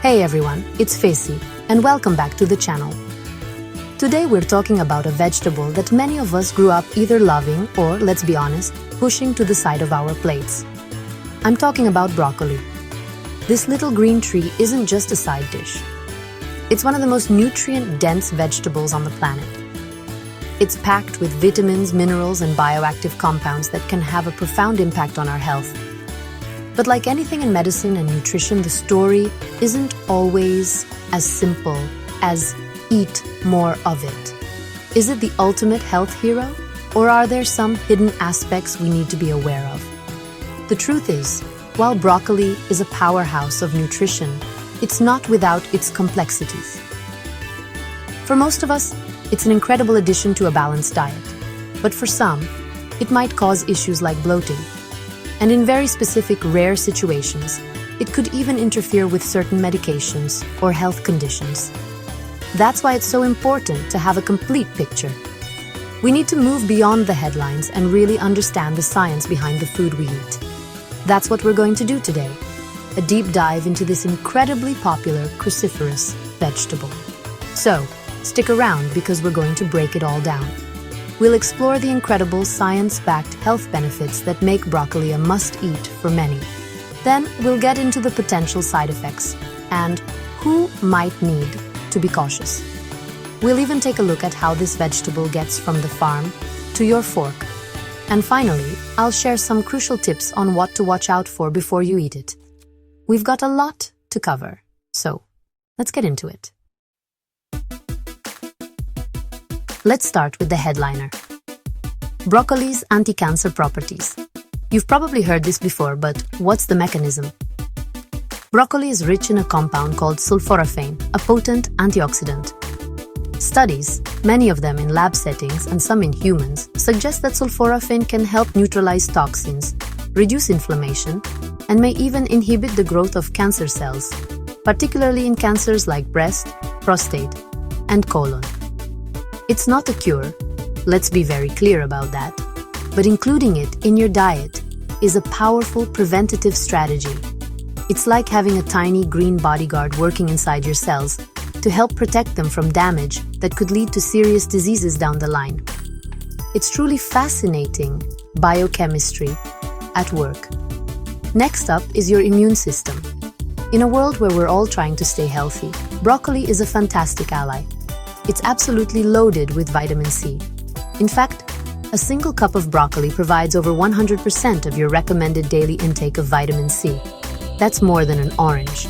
Hey everyone, it's Facey, and welcome back to the channel. Today we're talking about a vegetable that many of us grew up either loving or, let's be honest, pushing to the side of our plates. I'm talking about broccoli. This little green tree isn't just a side dish. It's one of the most nutrient-dense vegetables on the planet. It's packed with vitamins, minerals, and bioactive compounds that can have a profound impact on our health. But like anything in medicine and nutrition, the story isn't always as simple as eat more of it. Is it the ultimate health hero? Or are there some hidden aspects we need to be aware of? The truth is, while broccoli is a powerhouse of nutrition, it's not without its complexities. For most of us, it's an incredible addition to a balanced diet. But for some, it might cause issues like bloating. And in very specific, rare situations, it could even interfere with certain medications or health conditions. That's why it's so important to have a complete picture. We need to move beyond the headlines and really understand the science behind the food we eat. That's what we're going to do today, a deep dive into this incredibly popular cruciferous vegetable. So, stick around because we're going to break it all down. We'll explore the incredible science-backed health benefits that make broccoli a must-eat for many. Then we'll get into the potential side effects and who might need to be cautious. We'll even take a look at how this vegetable gets from the farm to your fork. And finally, I'll share some crucial tips on what to watch out for before you eat it. We've got a lot to cover, so let's get into it. Let's start with the headliner. Broccoli's anti-cancer properties. You've probably heard this before, but what's the mechanism? Broccoli is rich in a compound called sulforaphane, a potent antioxidant. Studies, many of them in lab settings and some in humans, suggest that sulforaphane can help neutralize toxins, reduce inflammation, and may even inhibit the growth of cancer cells, particularly in cancers like breast, prostate, and colon. It's not a cure, let's be very clear about that, but including it in your diet is a powerful preventative strategy. It's like having a tiny green bodyguard working inside your cells to help protect them from damage that could lead to serious diseases down the line. It's truly fascinating biochemistry at work. Next up is your immune system. In a world where we're all trying to stay healthy, broccoli is a fantastic ally. It's absolutely loaded with vitamin C. In fact, a single cup of broccoli provides over 100% of your recommended daily intake of vitamin C. That's more than an orange.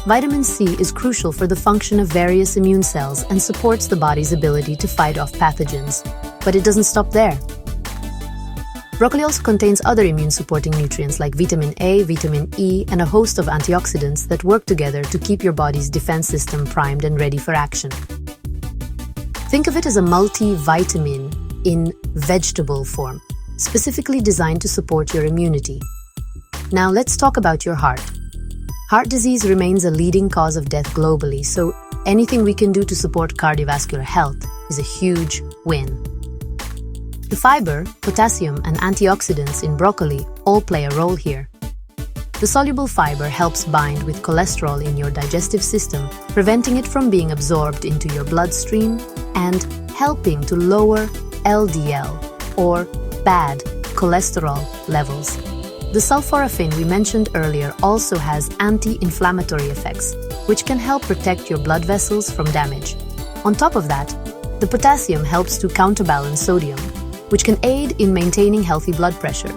Vitamin C is crucial for the function of various immune cells and supports the body's ability to fight off pathogens. But it doesn't stop there. Broccoli also contains other immune-supporting nutrients like vitamin A, vitamin E, and a host of antioxidants that work together to keep your body's defense system primed and ready for action. Think of it as a multivitamin in vegetable form, specifically designed to support your immunity. Now let's talk about your heart. Heart disease remains a leading cause of death globally, so anything we can do to support cardiovascular health is a huge win. The fiber, potassium, and antioxidants in broccoli all play a role here. The soluble fiber helps bind with cholesterol in your digestive system, preventing it from being absorbed into your bloodstream and helping to lower LDL, or bad cholesterol levels. The sulforaphane we mentioned earlier also has anti-inflammatory effects, which can help protect your blood vessels from damage. On top of that, the potassium helps to counterbalance sodium, which can aid in maintaining healthy blood pressure.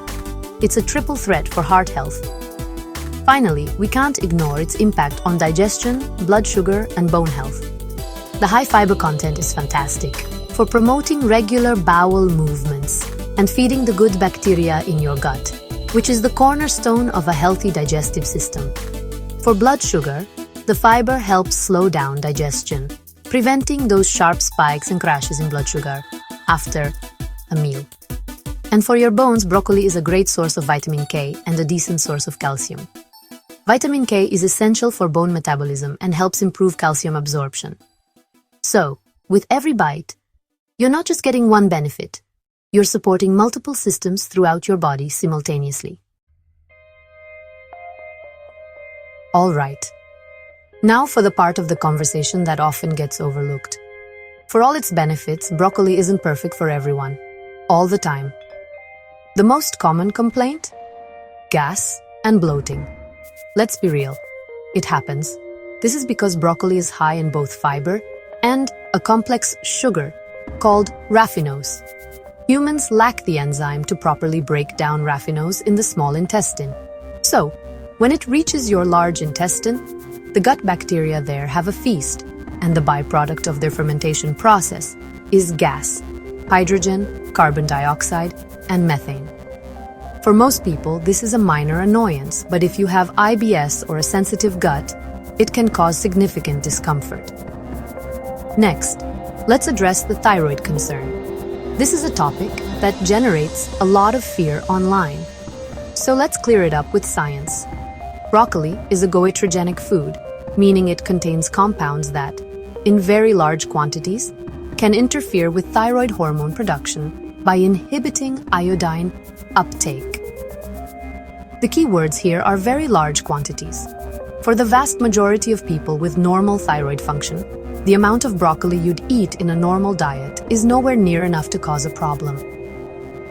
It's a triple threat for heart health. Finally, we can't ignore its impact on digestion, blood sugar, and bone health. The high fiber content is fantastic for promoting regular bowel movements and feeding the good bacteria in your gut, which is the cornerstone of a healthy digestive system. For blood sugar, the fiber helps slow down digestion, preventing those sharp spikes and crashes in blood sugar after a meal. And for your bones, broccoli is a great source of vitamin K and a decent source of calcium. Vitamin K is essential for bone metabolism and helps improve calcium absorption. So, with every bite, you're not just getting one benefit, you're supporting multiple systems throughout your body simultaneously. All right, Now for the part of the conversation that often gets overlooked. For all its benefits, broccoli isn't perfect for everyone, all the time. The most common complaint? Gas and bloating. Let's be real. It happens. This is because broccoli is high in both fiber and a complex sugar called raffinose. Humans lack the enzyme to properly break down raffinose in the small intestine. So, when it reaches your large intestine, the gut bacteria there have a feast, and the byproduct of their fermentation process is gas, hydrogen, carbon dioxide, and methane. For most people, this is a minor annoyance, but if you have IBS or a sensitive gut, it can cause significant discomfort. Next, let's address the thyroid concern. This is a topic that generates a lot of fear online. So let's clear it up with science. Broccoli is a goitrogenic food, meaning it contains compounds that, in very large quantities, can interfere with thyroid hormone production by inhibiting iodine uptake. The key words here are very large quantities. For the vast majority of people with normal thyroid function, the amount of broccoli you'd eat in a normal diet is nowhere near enough to cause a problem.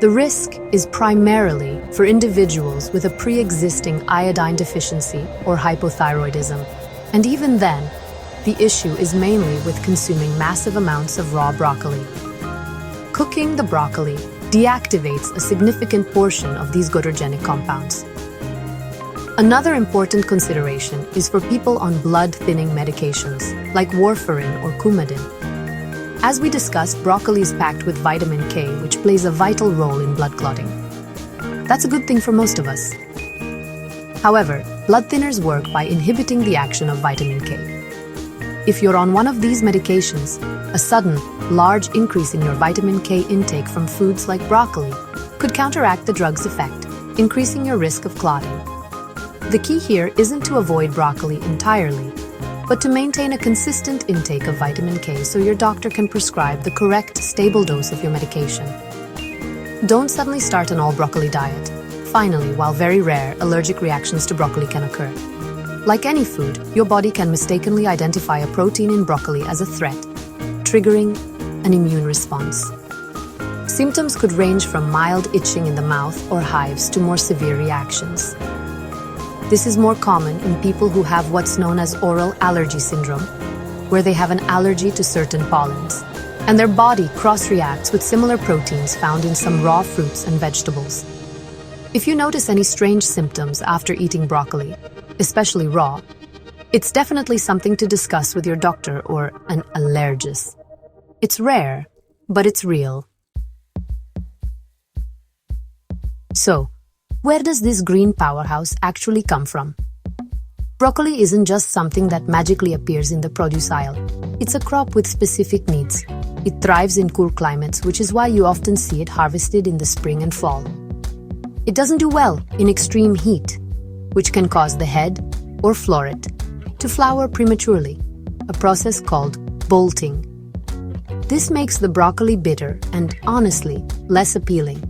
The risk is primarily for individuals with a pre-existing iodine deficiency or hypothyroidism, and even then, the issue is mainly with consuming massive amounts of raw broccoli. Cooking the broccoli deactivates a significant portion of these goitrogenic compounds. Another important consideration is for people on blood-thinning medications, like warfarin or Coumadin. As we discussed, broccoli is packed with vitamin K, which plays a vital role in blood clotting. That's a good thing for most of us. However, blood thinners work by inhibiting the action of vitamin K. If you're on one of these medications, a sudden, large increase in your vitamin K intake from foods like broccoli could counteract the drug's effect, increasing your risk of clotting. The key here isn't to avoid broccoli entirely, but to maintain a consistent intake of vitamin K so your doctor can prescribe the correct, stable dose of your medication. Don't suddenly start an all-broccoli diet. Finally, while very rare, allergic reactions to broccoli can occur. Like any food, your body can mistakenly identify a protein in broccoli as a threat, triggering an immune response. Symptoms could range from mild itching in the mouth or hives to more severe reactions. This is more common in people who have what's known as oral allergy syndrome, where they have an allergy to certain pollens, and their body cross-reacts with similar proteins found in some raw fruits and vegetables. If you notice any strange symptoms after eating broccoli, especially raw, it's definitely something to discuss with your doctor or an allergist. It's rare, but it's real. So, where does this green powerhouse actually come from? Broccoli isn't just something that magically appears in the produce aisle. It's a crop with specific needs. It thrives in cool climates, which is why you often see it harvested in the spring and fall. It doesn't do well in extreme heat, which can cause the head or floret to flower prematurely, a process called bolting. This makes the broccoli bitter and, honestly, less appealing.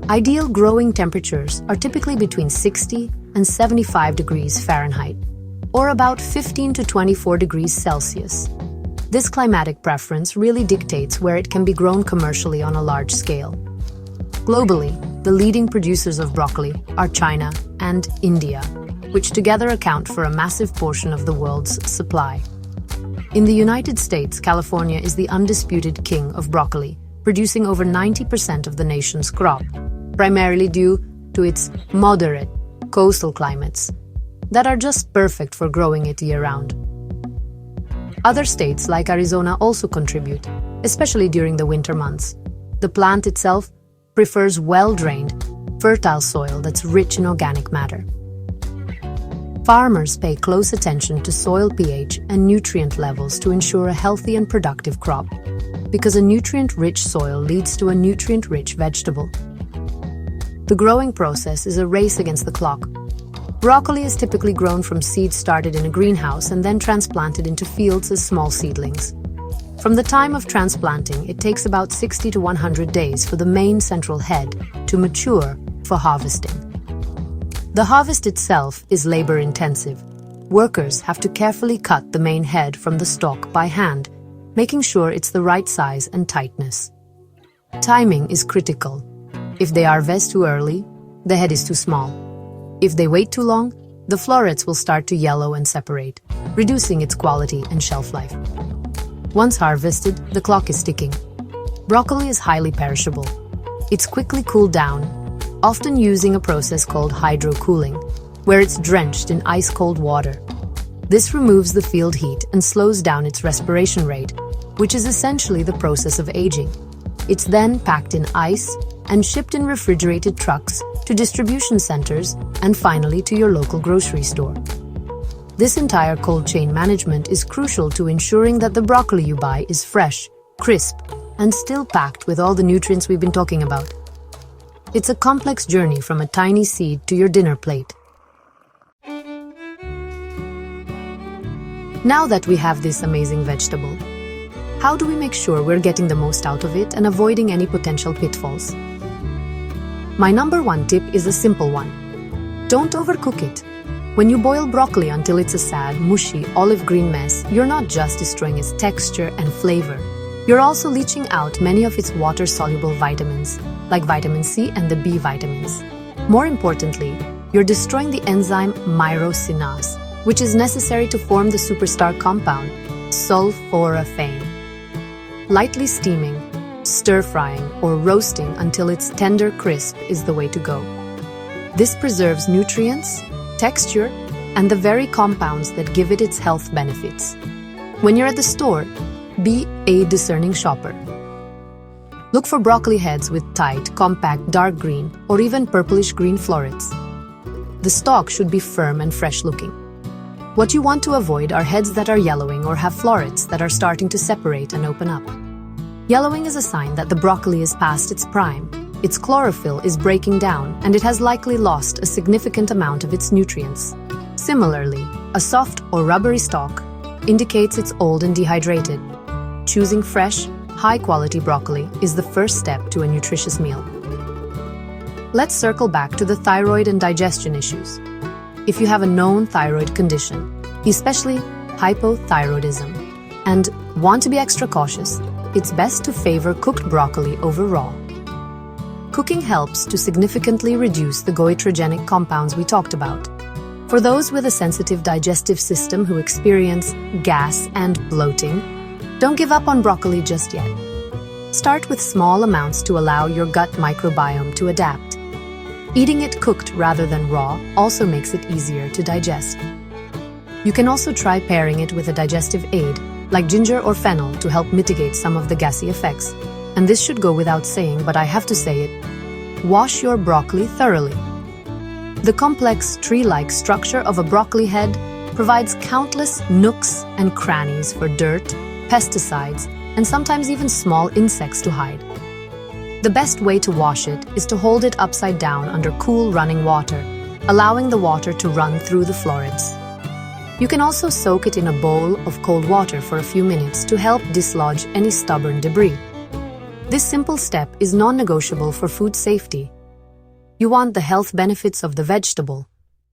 Ideal growing temperatures are typically between 60 and 75 degrees Fahrenheit, or about 15 to 24 degrees Celsius. This climatic preference really dictates where it can be grown commercially on a large scale. Globally, the leading producers of broccoli are China and India, which together account for a massive portion of the world's supply. In the United States, California is the undisputed king of broccoli, producing over 90% of the nation's crop, primarily due to its moderate coastal climates that are just perfect for growing it year-round. Other states like Arizona also contribute, especially during the winter months. The plant itself prefers well-drained, fertile soil that's rich in organic matter. Farmers pay close attention to soil pH and nutrient levels to ensure a healthy and productive crop, because a nutrient-rich soil leads to a nutrient-rich vegetable. The growing process is a race against the clock. Broccoli is typically grown from seeds started in a greenhouse and then transplanted into fields as small seedlings. From the time of transplanting, it takes about 60 to 100 days for the main central head to mature for harvesting. The harvest itself is labor-intensive. Workers have to carefully cut the main head from the stalk by hand, making sure it's the right size and tightness. Timing is critical. If they harvest too early, the head is too small. If they wait too long, the florets will start to yellow and separate, reducing its quality and shelf life. Once harvested, the clock is ticking. Broccoli is highly perishable. It's quickly cooled down, often using a process called hydro-cooling, where it's drenched in ice-cold water. This removes the field heat and slows down its respiration rate, which is essentially the process of aging. It's then packed in ice and shipped in refrigerated trucks to distribution centers and finally to your local grocery store. This entire cold chain management is crucial to ensuring that the broccoli you buy is fresh, crisp, and still packed with all the nutrients we've been talking about. It's a complex journey from a tiny seed to your dinner plate. Now that we have this amazing vegetable, how do we make sure we're getting the most out of it and avoiding any potential pitfalls? My number one tip is a simple one. Don't overcook it. When you boil broccoli until it's a sad, mushy, olive green mess, you're not just destroying its texture and flavor. You're also leaching out many of its water-soluble vitamins, like vitamin C and the B vitamins. More importantly, you're destroying the enzyme myrosinase, which is necessary to form the superstar compound, sulforaphane. Lightly steaming, stir-frying, or roasting until it's tender crisp is the way to go. This preserves nutrients, texture, and the very compounds that give it its health benefits. When you're at the store, be a discerning shopper. Look for broccoli heads with tight, compact, dark green, or even purplish-green florets. The stalk should be firm and fresh-looking. What you want to avoid are heads that are yellowing or have florets that are starting to separate and open up. Yellowing is a sign that the broccoli is past its prime. Its chlorophyll is breaking down, and it has likely lost a significant amount of its nutrients. Similarly, a soft or rubbery stalk indicates it's old and dehydrated. Choosing fresh, high-quality broccoli is the first step to a nutritious meal. Let's circle back to the thyroid and digestion issues. If you have a known thyroid condition, especially hypothyroidism, and want to be extra cautious, it's best to favor cooked broccoli over raw. Cooking helps to significantly reduce the goitrogenic compounds we talked about. For those with a sensitive digestive system who experience gas and bloating, don't give up on broccoli just yet. Start with small amounts to allow your gut microbiome to adapt. Eating it cooked rather than raw also makes it easier to digest. You can also try pairing it with a digestive aid, like ginger or fennel, to help mitigate some of the gassy effects. And this should go without saying, but I have to say it. Wash your broccoli thoroughly. The complex tree-like structure of a broccoli head provides countless nooks and crannies for dirt, pesticides, and sometimes even small insects to hide. The best way to wash it is to hold it upside down under cool running water, allowing the water to run through the florets. You can also soak it in a bowl of cold water for a few minutes to help dislodge any stubborn debris. This simple step is non-negotiable for food safety. You want the health benefits of the vegetable,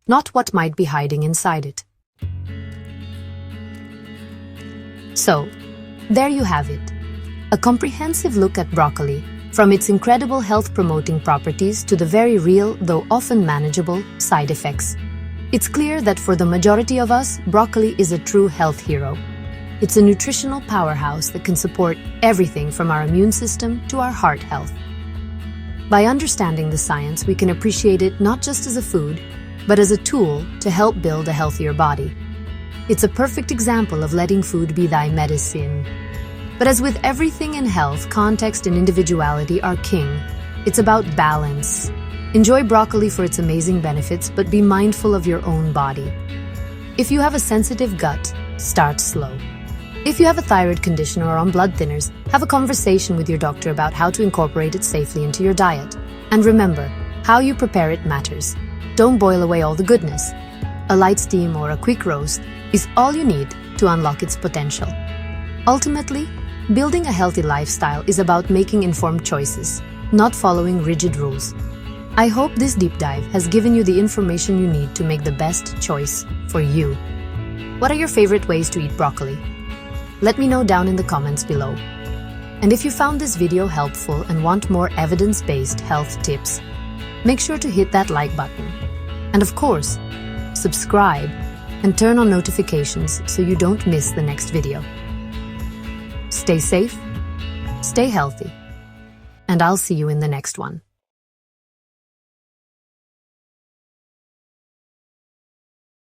not what might be hiding inside it. So, there you have it. A comprehensive look at broccoli, from its incredible health-promoting properties to the very real, though often manageable, side effects. It's clear that for the majority of us, broccoli is a true health hero. It's a nutritional powerhouse that can support everything from our immune system to our heart health. By understanding the science, we can appreciate it not just as a food, but as a tool to help build a healthier body. It's a perfect example of letting food be thy medicine. But as with everything in health, context and individuality are king. It's about balance. Enjoy broccoli for its amazing benefits, but be mindful of your own body. If you have a sensitive gut, start slow. If you have a thyroid condition or are on blood thinners, have a conversation with your doctor about how to incorporate it safely into your diet. And remember, how you prepare it matters. Don't boil away all the goodness. A light steam or a quick roast is all you need to unlock its potential. Ultimately, building a healthy lifestyle is about making informed choices, not following rigid rules. I hope this deep dive has given you the information you need to make the best choice for you. What are your favorite ways to eat broccoli? Let me know down in the comments below. And if you found this video helpful and want more evidence-based health tips, make sure to hit that like button. And of course, subscribe and turn on notifications so you don't miss the next video. Stay safe, stay healthy, and I'll see you in the next one.